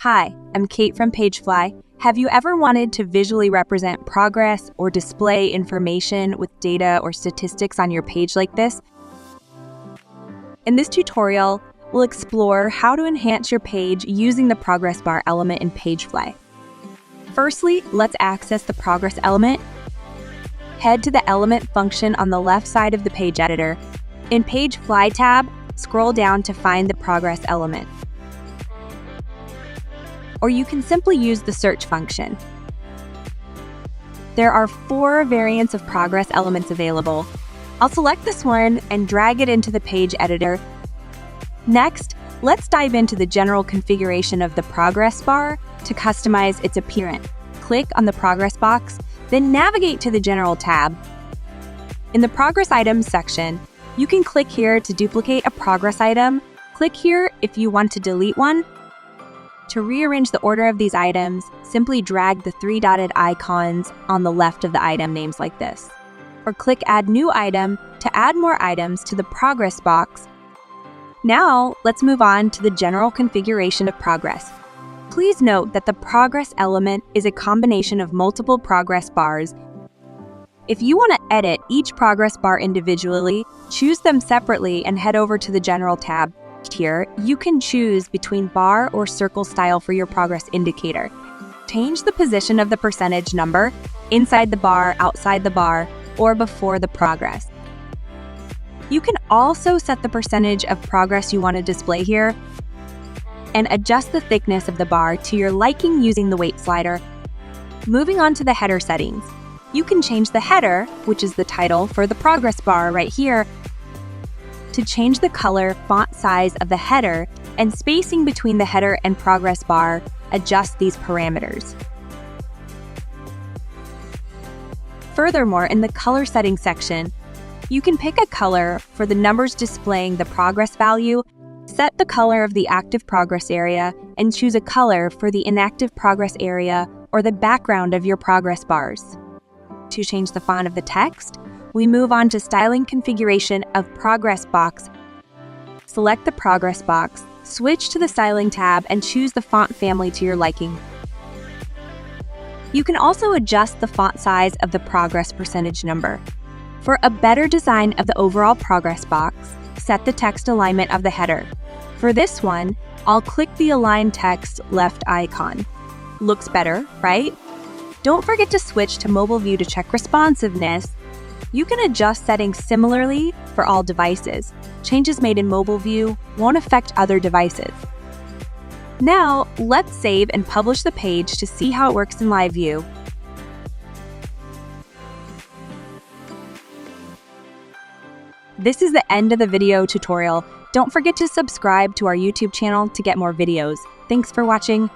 Hi, I'm Kate from PageFly. Have you ever wanted to visually represent progress or display information with data or statistics on your page like this? In this tutorial, we'll explore how to enhance your page using the progress bar element in PageFly. Firstly, let's access the progress element. Head to the element function on the left side of the page editor. In PageFly tab, scroll down to find the progress element. Or you can simply use the search function. There are 4 variants of progress elements available. I'll select this one and drag it into the page editor. Next, let's dive into the general configuration of the progress bar to customize its appearance. Click on the progress box, then navigate to the General tab. In the Progress Items section, you can click here to duplicate a progress item. Click here if you want to delete one. To rearrange the order of these items, simply drag the 3 dotted icons on the left of the item names like this. Or click Add New Item to add more items to the progress box. Now, let's move on to the general configuration of progress. Please note that the progress element is a combination of multiple progress bars. If you want to edit each progress bar individually, choose them separately and head over to the General tab. Here, you can choose between bar or circle style for your progress indicator. Change the position of the percentage number inside the bar, outside the bar, or before the progress. You can also set the percentage of progress you want to display here and adjust the thickness of the bar to your liking using the weight slider. Moving on to the header settings. You can change the header, which is the title for the progress bar right here. To change the color, font size of the header, and spacing between the header and progress bar, adjust these parameters. Furthermore, in the color settings section, you can pick a color for the numbers displaying the progress value, set the color of the active progress area, and choose a color for the inactive progress area or the background of your progress bars. To change the font of the text, we move on to styling configuration of progress box. Select the progress box, switch to the styling tab, and choose the font family to your liking. You can also adjust the font size of the progress percentage number. For a better design of the overall progress box, set the text alignment of the header. For this one, I'll click the Align Text left icon. Looks better, right? Don't forget to switch to mobile view to check responsiveness. You can adjust settings similarly for all devices. Changes made in mobile view won't affect other devices. Now, let's save and publish the page to see how it works in live view. This is the end of the video tutorial. Don't forget to subscribe to our YouTube channel to get more videos. Thanks for watching.